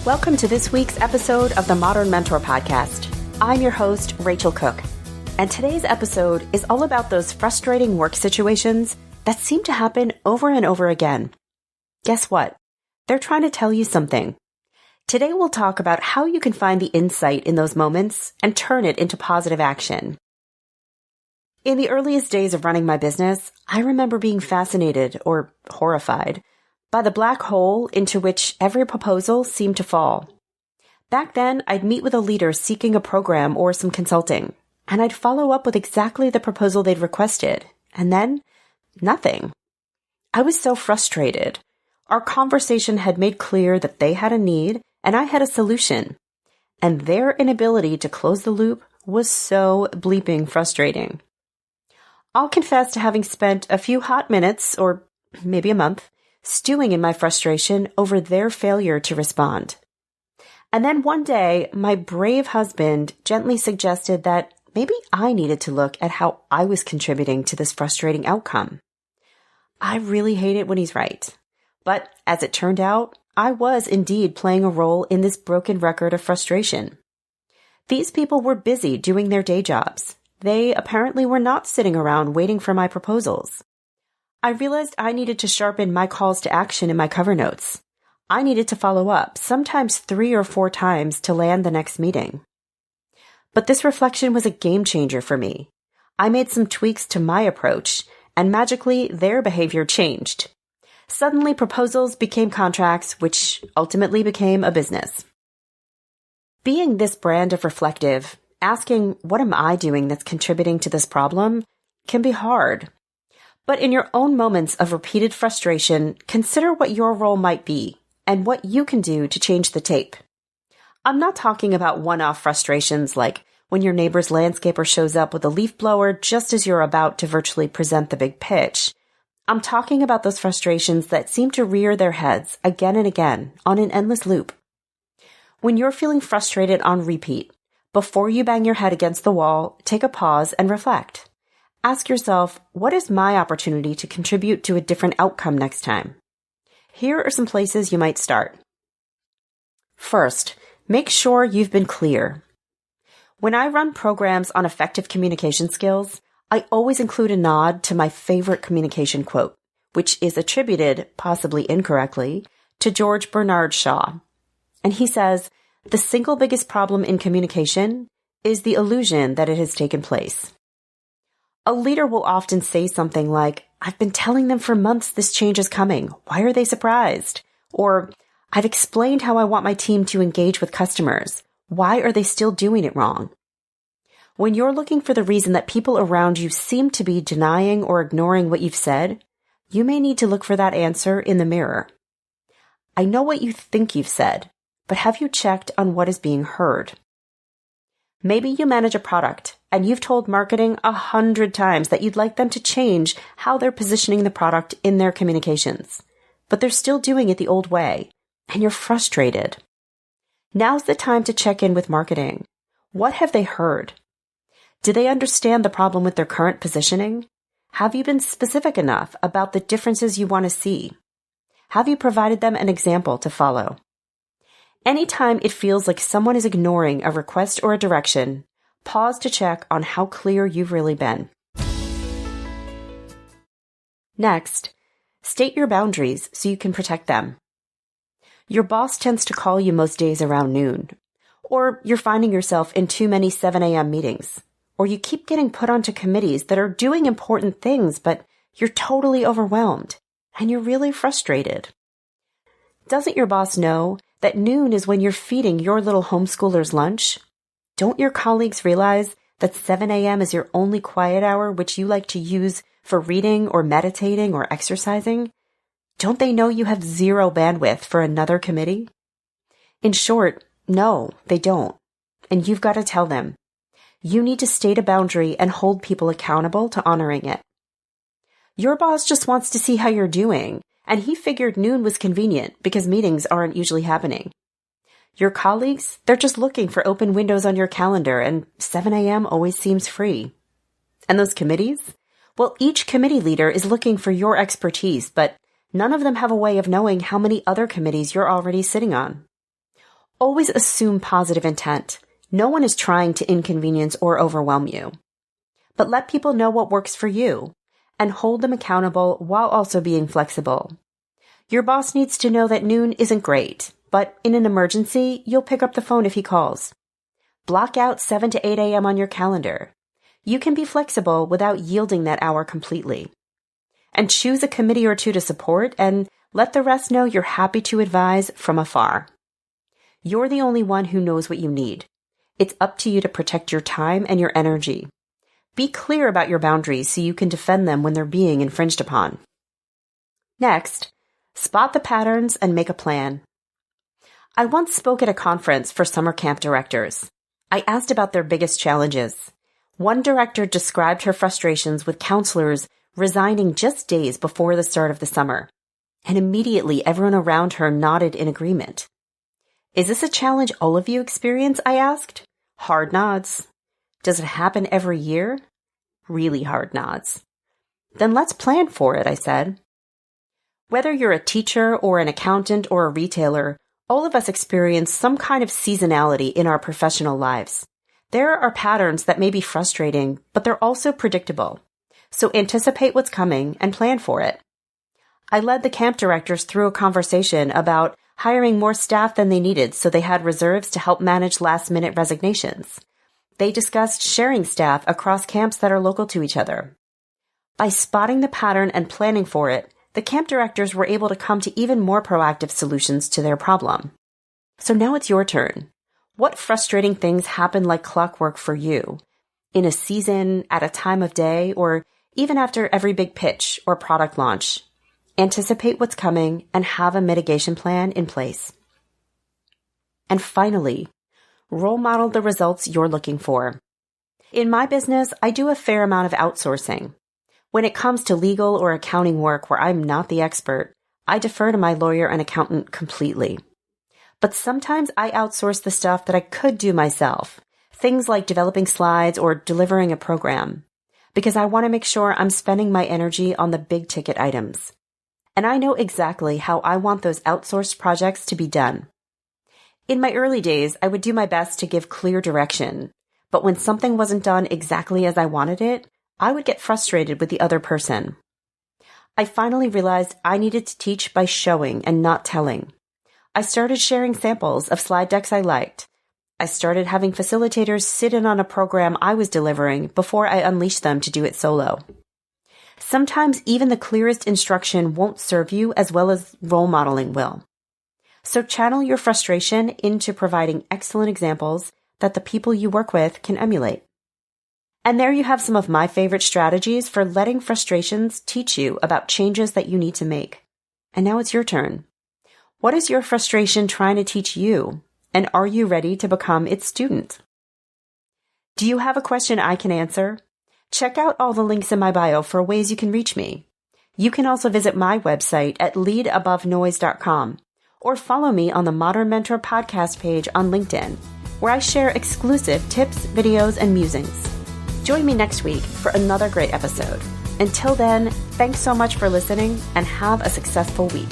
Welcome to this week's episode of the Modern Mentor Podcast. I'm your host, Rachel Cooke, and today's episode is all about those frustrating work situations that seem to happen over and over again. Guess what? They're trying to tell you something. Today we'll talk about how you can find the insight in those moments and turn it into positive action. In the earliest days of running my business, I remember being fascinated, or horrified, by the black hole into which every proposal seemed to fall. Back then, I'd meet with a leader seeking a program or some consulting, and I'd follow up with exactly the proposal they'd requested, and then nothing. I was so frustrated. Our conversation had made clear that they had a need and I had a solution, and their inability to close the loop was so bleeping frustrating. I'll confess to having spent a few hot minutes, or maybe a month, stewing in my frustration over their failure to respond. And then one day, my brave husband gently suggested that maybe I needed to look at how I was contributing to this frustrating outcome. I really hate it when he's right. But as it turned out, I was indeed playing a role in this broken record of frustration. These people were busy doing their day jobs. They apparently were not sitting around waiting for my proposals. I realized I needed to sharpen my calls to action in my cover notes. I needed to follow up, sometimes 3 or 4 times to land the next meeting. But this reflection was a game changer for me. I made some tweaks to my approach, and magically their behavior changed. Suddenly proposals became contracts, which ultimately became a business. Being this brand of reflective, asking what am I doing that's contributing to this problem, can be hard. But in your own moments of repeated frustration, consider what your role might be and what you can do to change the tape. I'm not talking about one-off frustrations like when your neighbor's landscaper shows up with a leaf blower just as you're about to virtually present the big pitch. I'm talking about those frustrations that seem to rear their heads again and again on an endless loop. When you're feeling frustrated on repeat, before you bang your head against the wall, take a pause and reflect. Ask yourself, what is my opportunity to contribute to a different outcome next time? Here are some places you might start. First, make sure you've been clear. When I run programs on effective communication skills, I always include a nod to my favorite communication quote, which is attributed, possibly incorrectly, to George Bernard Shaw. And he says, "The single biggest problem in communication is the illusion that it has taken place." A leader will often say something like, "I've been telling them for months this change is coming. Why are they surprised?" Or, "I've explained how I want my team to engage with customers. Why are they still doing it wrong?" When you're looking for the reason that people around you seem to be denying or ignoring what you've said, you may need to look for that answer in the mirror. I know what you think you've said, but have you checked on what is being heard? Maybe you manage a product and you've told marketing 100 times that you'd like them to change how they're positioning the product in their communications, but they're still doing it the old way, and you're frustrated. Now's the time to check in with marketing. What have they heard? Do they understand the problem with their current positioning? Have you been specific enough about the differences you want to see? Have you provided them an example to follow? Anytime it feels like someone is ignoring a request or a direction, pause to check on how clear you've really been. Next, state your boundaries so you can protect them. Your boss tends to call you most days around noon, or you're finding yourself in too many 7 a.m. meetings, or you keep getting put onto committees that are doing important things, but you're totally overwhelmed, and you're really frustrated. Doesn't your boss know that noon is when you're feeding your little homeschooler's lunch? Don't your colleagues realize that 7 a.m. is your only quiet hour which you like to use for reading or meditating or exercising? Don't they know you have zero bandwidth for another committee? In short, no, they don't. And you've got to tell them. You need to state a boundary and hold people accountable to honoring it. Your boss just wants to see how you're doing, and he figured noon was convenient because meetings aren't usually happening. Your colleagues, they're just looking for open windows on your calendar, and 7 a.m. always seems free. And those committees? Well, each committee leader is looking for your expertise, but none of them have a way of knowing how many other committees you're already sitting on. Always assume positive intent. No one is trying to inconvenience or overwhelm you. But let people know what works for you and hold them accountable while also being flexible. Your boss needs to know that noon isn't great, but in an emergency, you'll pick up the phone if he calls. Block out 7 to 8 a.m. on your calendar. You can be flexible without yielding that hour completely. And choose a committee or two to support and let the rest know you're happy to advise from afar. You're the only one who knows what you need. It's up to you to protect your time and your energy. Be clear about your boundaries so you can defend them when they're being infringed upon. Next, spot the patterns and make a plan. I once spoke at a conference for summer camp directors. I asked about their biggest challenges. One director described her frustrations with counselors resigning just days before the start of the summer, and immediately everyone around her nodded in agreement. Is this a challenge all of you experience? I asked. Hard nods. Does it happen every year? Really hard nods. Then let's plan for it, I said. Whether you're a teacher or an accountant or a retailer, all of us experience some kind of seasonality in our professional lives. There are patterns that may be frustrating, but they're also predictable. So anticipate what's coming and plan for it. I led the camp directors through a conversation about hiring more staff than they needed so they had reserves to help manage last-minute resignations. They discussed sharing staff across camps that are local to each other. By spotting the pattern and planning for it, the camp directors were able to come to even more proactive solutions to their problem. So now it's your turn. What frustrating things happen like clockwork for you? In a season, at a time of day, or even after every big pitch or product launch? Anticipate what's coming and have a mitigation plan in place. And finally, role model the results you're looking for. In my business, I do a fair amount of outsourcing. When it comes to legal or accounting work where I'm not the expert, I defer to my lawyer and accountant completely. But sometimes I outsource the stuff that I could do myself, things like developing slides or delivering a program, because I want to make sure I'm spending my energy on the big ticket items. And I know exactly how I want those outsourced projects to be done. In my early days, I would do my best to give clear direction, but when something wasn't done exactly as I wanted it, I would get frustrated with the other person. I finally realized I needed to teach by showing and not telling. I started sharing samples of slide decks I liked. I started having facilitators sit in on a program I was delivering before I unleashed them to do it solo. Sometimes even the clearest instruction won't serve you as well as role modeling will. So channel your frustration into providing excellent examples that the people you work with can emulate. And there you have some of my favorite strategies for letting frustrations teach you about changes that you need to make. And now it's your turn. What is your frustration trying to teach you? And are you ready to become its student? Do you have a question I can answer? Check out all the links in my bio for ways you can reach me. You can also visit my website at leadabovenoise.com or follow me on the Modern Mentor podcast page on LinkedIn, where I share exclusive tips, videos, and musings. Join me next week for another great episode. Until then, thanks so much for listening and have a successful week.